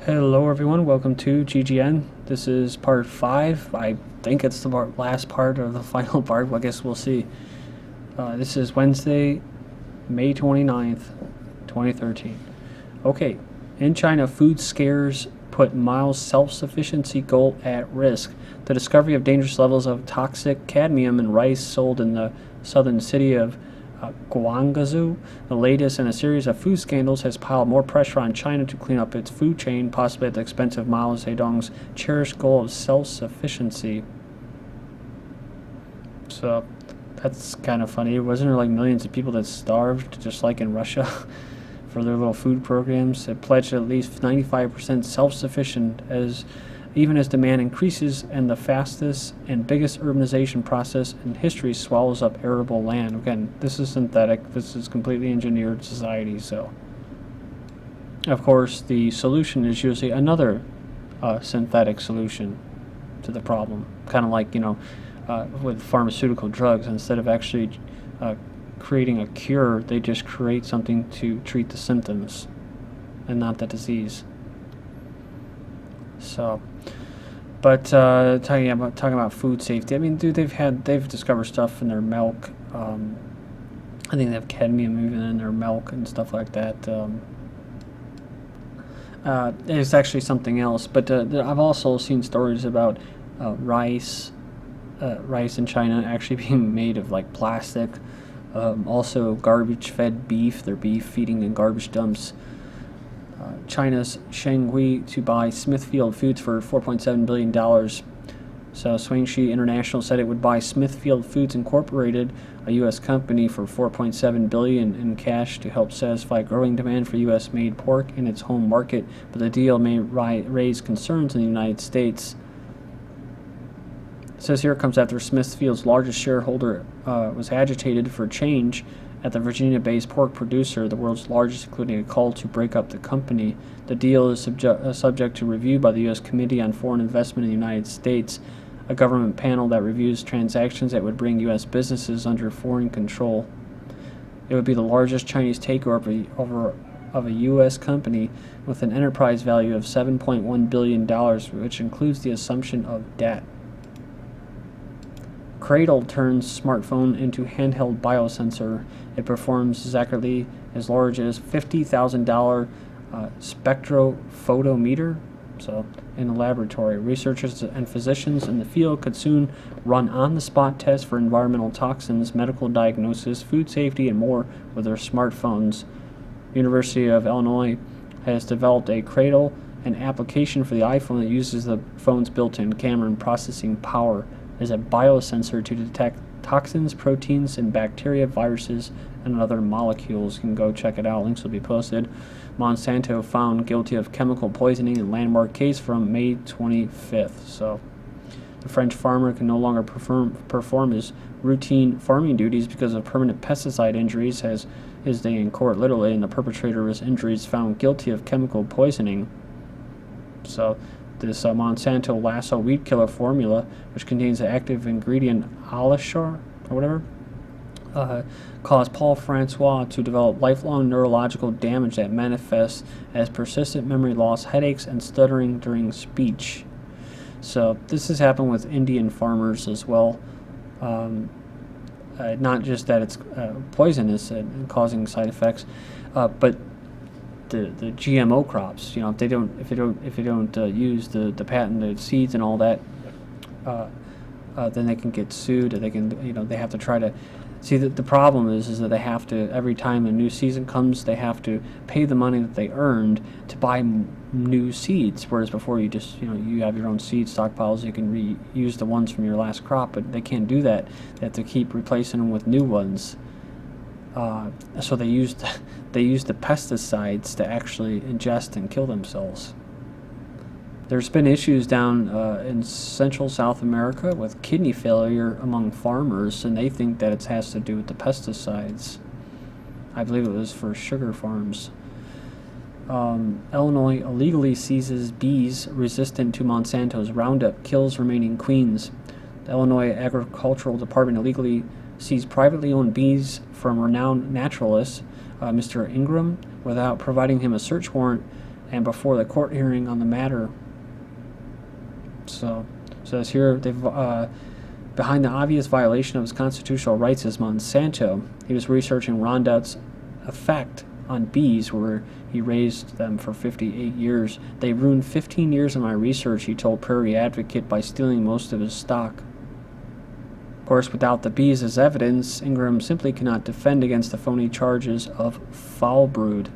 Hello everyone, welcome to GGN. This is part 5. I think it's the last part of the final part, I guess we'll see. This is Wednesday, May 29th, 2013. Okay, in China, food scares put Mao's self-sufficiency goal at risk. The discovery of dangerous levels of toxic cadmium in rice sold in the southern city of Guangzhou, the latest in a series of food scandals, has piled more pressure on China to clean up its food chain, possibly at the expense of Mao Zedong's cherished goal of self-sufficiency. So that's kind of funny. Wasn't there like millions of people that starved, just like in Russia, for their little food programs? It pledged at least 95% self-sufficient even as demand increases and the fastest and biggest urbanization process in history swallows up arable land. Again, this is synthetic. This is completely engineered society. So, of course, the solution is usually another synthetic solution to the problem. Kind of like, with pharmaceutical drugs. Instead of actually creating a cure, they just create something to treat the symptoms and not the disease. So, but talking about food safety, I mean, dude, they've discovered stuff in their milk. I think they have cadmium even in their milk and stuff like that. It's actually something else, but I've also seen stories about rice in China actually being made of like plastic. Also, garbage-fed beef. Their beef feeding in garbage dumps. China's Shuanghui to buy Smithfield Foods for $4.7 billion. So Shuanghui International said it would buy Smithfield Foods Incorporated, a U.S. company, for $4.7 billion in cash to help satisfy growing demand for U.S.-made pork in its home market, but the deal may raise concerns in the United States. It says here it comes after Smithfield's largest shareholder was agitated for change at the Virginia-based pork producer, the world's largest, including a call to break up the company. The deal is subject to review by the U.S. Committee on Foreign Investment in the United States, a government panel that reviews transactions that would bring U.S. businesses under foreign control. It would be the largest Chinese takeover of a U.S. company with an enterprise value of $7.1 billion, which includes the assumption of debt. Cradle turns smartphone into handheld biosensor. It performs exactly as large as $50,000 spectrophotometer. So, in the laboratory, researchers and physicians in the field could soon run on-the-spot tests for environmental toxins, medical diagnosis, food safety, and more with their smartphones. University of Illinois has developed a Cradle, an application for the iPhone that uses the phone's built-in camera and processing power as a biosensor to detect toxins, proteins, and bacteria, viruses, and other molecules. You can go check it out. Links will be posted. Monsanto found guilty of chemical poisoning in landmark case from May 25th. So the French farmer can no longer perform his routine farming duties because of permanent pesticide injuries, has his day in court literally, and the perpetrator of his injuries found guilty of chemical poisoning. So this Monsanto Lasso weed killer formula, which contains the active ingredient Alisher or whatever, caused Paul Francois to develop lifelong neurological damage that manifests as persistent memory loss, headaches, and stuttering during speech. So this has happened with Indian farmers as well. Not just that it's poisonous and causing side effects, but the GMO crops. If they don't use the patented seeds and all that, then they can get sued. They can they have to try to see that the problem is that they have to, every time a new season comes, they have to pay the money that they earned to buy new seeds. Whereas before you just you have your own seed stockpiles, you can reuse the ones from your last crop, but they can't do that. They have to keep replacing them with new ones. So they use the pesticides to actually ingest and kill themselves. There's been issues down in Central South America with kidney failure among farmers, and they think that it has to do with the pesticides. I believe it was for sugar farms. Illinois illegally seizes bees resistant to Monsanto's Roundup, kills remaining queens. The Illinois Agricultural Department illegally seized privately owned bees from renowned naturalist Mr. Ingram without providing him a search warrant and before the court hearing on the matter. So it says here, they've behind the obvious violation of his constitutional rights is Monsanto. He was researching Roundup's effect on bees, where he raised them for 58 years. They ruined 15 years of my research, he told Prairie Advocate, by stealing most of his stock. Of course, without the bees as evidence, Ingram simply cannot defend against the phony charges of foul brood.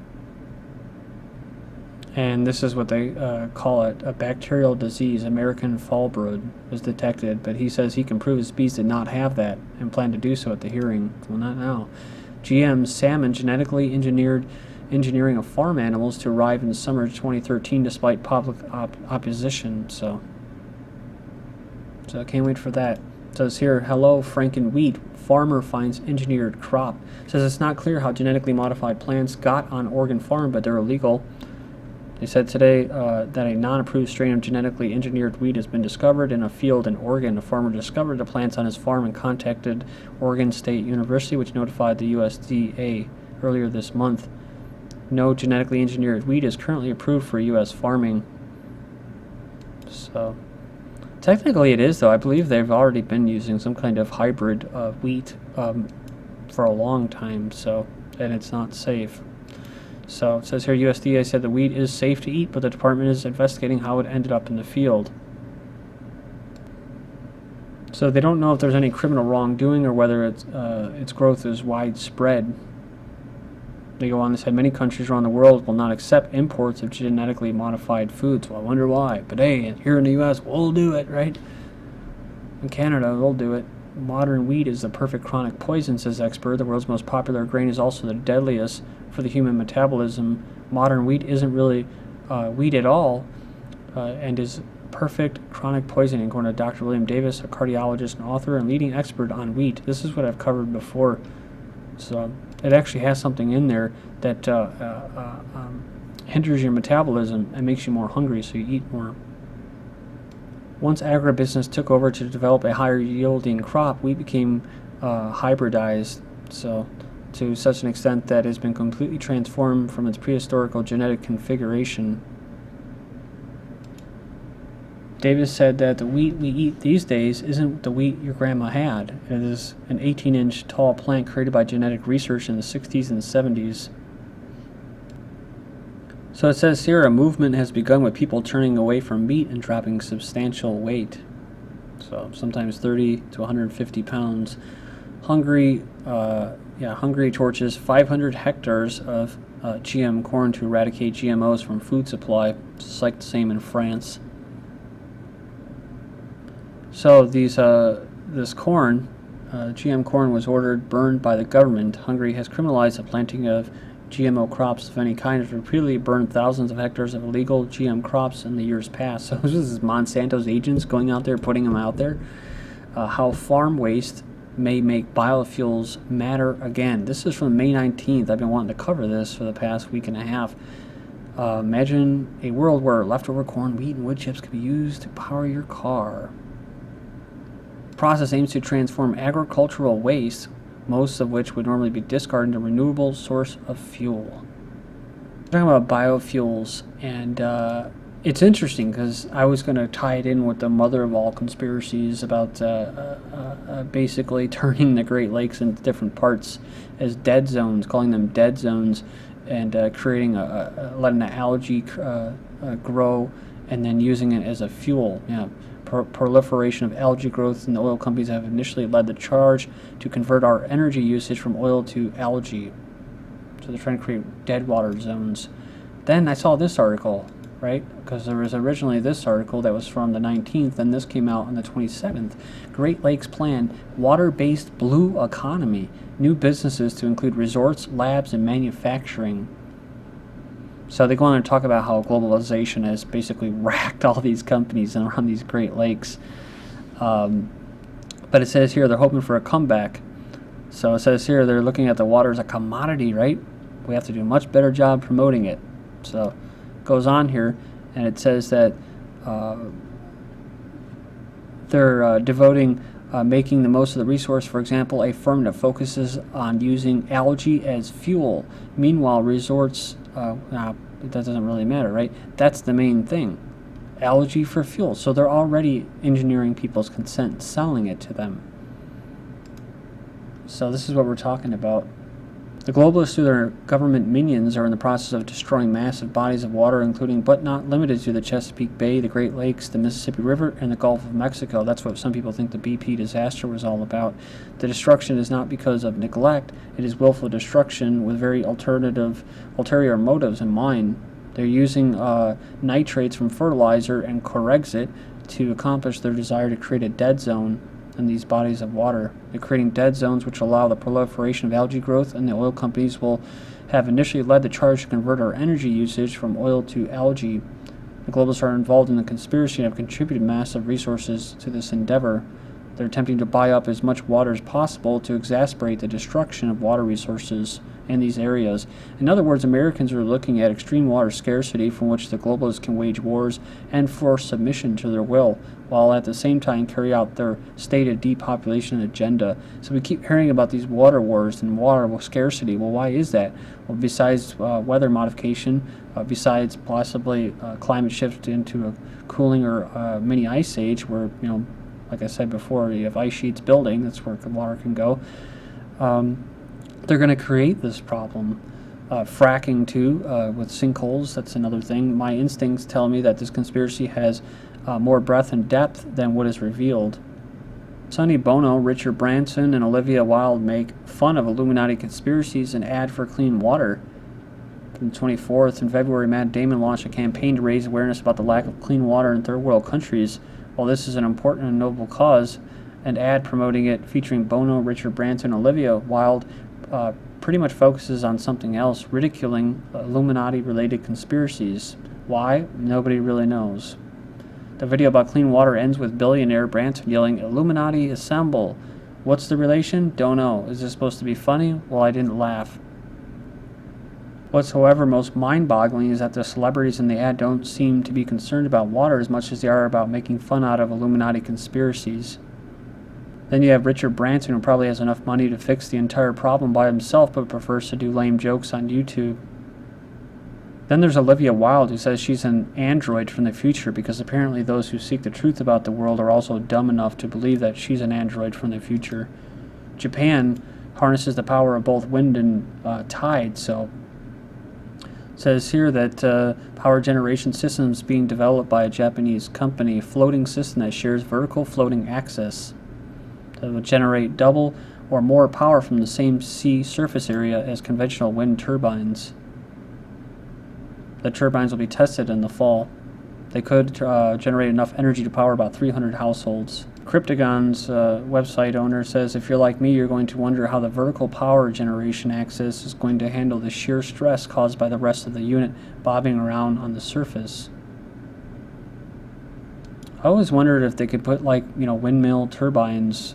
And this is what they call it, a bacterial disease. American foul brood was detected, but he says he can prove his bees did not have that and plan to do so at the hearing. Well, not now. GM's Salmon genetically engineering of farm animals to arrive in summer 2013 despite public opposition. So I can't wait for that. It says here, hello, Franken-Wheat. Farmer finds engineered crop. It says it's not clear how genetically modified plants got on Oregon farm, but they're illegal. They said today that a non-approved strain of genetically engineered wheat has been discovered in a field in Oregon. A farmer discovered the plants on his farm and contacted Oregon State University, which notified the USDA earlier this month. No genetically engineered wheat is currently approved for U.S. farming. So, technically it is, though. I believe they've already been using some kind of hybrid wheat for a long time, so, and it's not safe. So it says here, USDA said the wheat is safe to eat, but the department is investigating how it ended up in the field. So they don't know if there's any criminal wrongdoing or whether its growth is widespread. They go on to say many countries around the world will not accept imports of genetically modified foods. Well, I wonder why. But hey, here in the U.S., we'll do it, right? In Canada, they'll do it. Modern wheat is the perfect chronic poison, says expert. The world's most popular grain is also the deadliest for the human metabolism. Modern wheat isn't really wheat at all and is perfect chronic poisoning, according to Dr. William Davis, a cardiologist and author and leading expert on wheat. This is what I've covered before. So it actually has something in there that hinders your metabolism and makes you more hungry, so you eat more. Once agribusiness took over to develop a higher yielding crop, wheat became hybridized, so to such an extent that it has been completely transformed from its prehistorical genetic configuration. Davis said that the wheat we eat these days isn't the wheat your grandma had. It is an 18-inch tall plant created by genetic research in the 60s and 70s. So it says here, a movement has begun with people turning away from meat and dropping substantial weight. So sometimes 30 to 150 pounds. Hungary torches 500 hectares of GM corn to eradicate GMOs from food supply. It's like the same in France. So this corn, GM corn, was ordered burned by the government. Hungary has criminalized the planting of GMO crops of any kind. Has repeatedly burned thousands of hectares of illegal GM crops in the years past. So this is Monsanto's agents going out there, putting them out there. How farm waste may make biofuels matter again. This is from May 19th. I've been wanting to cover this for the past week and a half. Imagine a world where leftover corn, wheat, and wood chips can be used to power your car. The process aims to transform agricultural waste, most of which would normally be discarded, into a renewable source of fuel. We're talking about biofuels, and it's interesting because I was going to tie it in with the mother of all conspiracies about basically turning the Great Lakes into different parts as dead zones, calling them dead zones, and creating letting the algae grow and then using it as a fuel. Yeah. Proliferation of algae growth, and the oil companies have initially led the charge to convert our energy usage from oil to algae. So they're trying to create dead water zones. Then I saw this article, right? Because there was originally this article that was from the 19th, and this came out on the 27th. Great Lakes plan, water-based blue economy, new businesses to include resorts, labs, and manufacturing. So they go on and talk about how globalization has basically racked all these companies around these Great Lakes. But it says here they're hoping for a comeback. So it says here they're looking at the water as a commodity, right? We have to do a much better job promoting it. So it goes on here, and it says that they're devoting making the most of the resource. For example, a firm that focuses on using algae as fuel. Meanwhile, resorts that doesn't really matter, right? That's the main thing. Algae for fuel. So they're already engineering people's consent, selling it to them. So this is what we're talking about. The globalists, through their government minions, are in the process of destroying massive bodies of water, including but not limited to the Chesapeake Bay, the Great Lakes, the Mississippi River, and the Gulf of Mexico. That's what some people think the BP disaster was all about. The destruction is not because of neglect. It is willful destruction with very ulterior motives in mind. They're using nitrates from fertilizer and Corexit to accomplish their desire to create a dead zone in these bodies of water. They're creating dead zones which allow the proliferation of algae growth, and the oil companies will have initially led the charge to convert our energy usage from oil to algae. The globalists are involved in the conspiracy and have contributed massive resources to this endeavor. They're attempting to buy up as much water as possible to exacerbate the destruction of water resources in these areas. In other words, Americans are looking at extreme water scarcity from which the globalists can wage wars and force submission to their will, while at the same time carry out their stated depopulation agenda. So we keep hearing about these water wars and water scarcity. Well, why is that? Well, besides weather modification, besides possibly climate shift into a cooling or mini ice age where, like I said before, you have ice sheets building, that's where water can go. They're going to create this problem. Fracking, too, with sinkholes, that's another thing. My instincts tell me that this conspiracy has more breadth and depth than what is revealed. Sonny Bono, Richard Branson, and Olivia Wilde make fun of Illuminati conspiracies and ad for clean water. On the 24th, in February, Matt Damon launched a campaign to raise awareness about the lack of clean water in third world countries. While this is an important and noble cause, an ad promoting it featuring Bono, Richard Branson, and Olivia Wilde pretty much focuses on something else, ridiculing Illuminati-related conspiracies. Why? Nobody really knows. The video about clean water ends with billionaire Branson yelling, "Illuminati, assemble!" What's the relation? Don't know. Is this supposed to be funny? Well, I didn't laugh. What's, however, most mind-boggling is that the celebrities in the ad don't seem to be concerned about water as much as they are about making fun out of Illuminati conspiracies. Then you have Richard Branson, who probably has enough money to fix the entire problem by himself, but prefers to do lame jokes on YouTube. Then there's Olivia Wilde, who says she's an android from the future because apparently those who seek the truth about the world are also dumb enough to believe that she's an android from the future. Japan harnesses the power of both wind and tide, so it says here that power generation systems being developed by a Japanese company, floating system that shares vertical floating axis. That will generate double or more power from the same sea surface area as conventional wind turbines. The turbines will be tested in the fall. They could generate enough energy to power about 300 households. Cryptagon's website owner says, if you're like me, you're going to wonder how the vertical power generation axis is going to handle the sheer stress caused by the rest of the unit bobbing around on the surface. I always wondered if they could put windmill turbines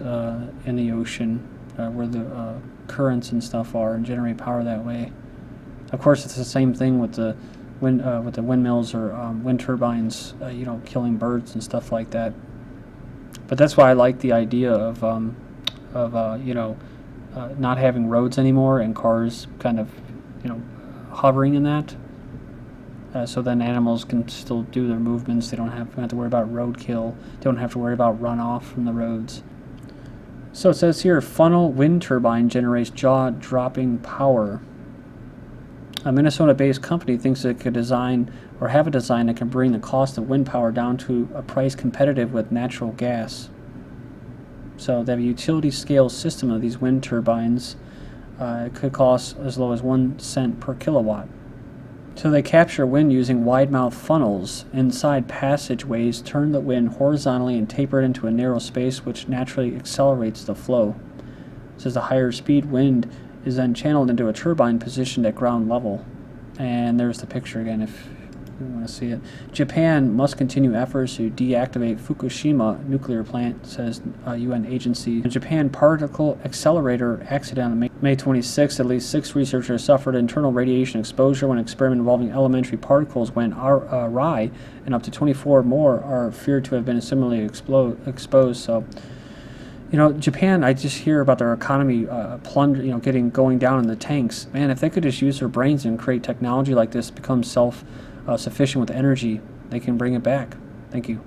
in the ocean where the currents and stuff are and generate power that way. Of course, it's the same thing with the windmills or wind turbines, killing birds and stuff like that. But that's why I like the idea of not having roads anymore and cars kind of hovering in that. So then animals can still do their movements. They don't have to worry about roadkill. They don't have to worry about runoff from the roads. So it says here, funnel wind turbine generates jaw-dropping power. A Minnesota-based company thinks it could design or have a design that can bring the cost of wind power down to a price competitive with natural gas. So they have a utility-scale system of these wind turbines. It could cost as low as 1 cent per kilowatt. So they capture wind using wide-mouth funnels. Inside passageways, turn the wind horizontally and taper it into a narrow space, which naturally accelerates the flow. It says the higher speed wind is then channeled into a turbine positioned at ground level. And there's the picture again if you want to see it. Japan must continue efforts to deactivate Fukushima nuclear plant, says a UN agency. The Japan Particle Accelerator accident on May 26, at least 6 researchers suffered internal radiation exposure when an experiment involving elementary particles went awry, and up to 24 more are feared to have been similarly exposed. So, You know, Japan, I just hear about their economy going down in the tanks. Man, if they could just use their brains and create technology like this, become self-sufficient with energy, they can bring it back. Thank you.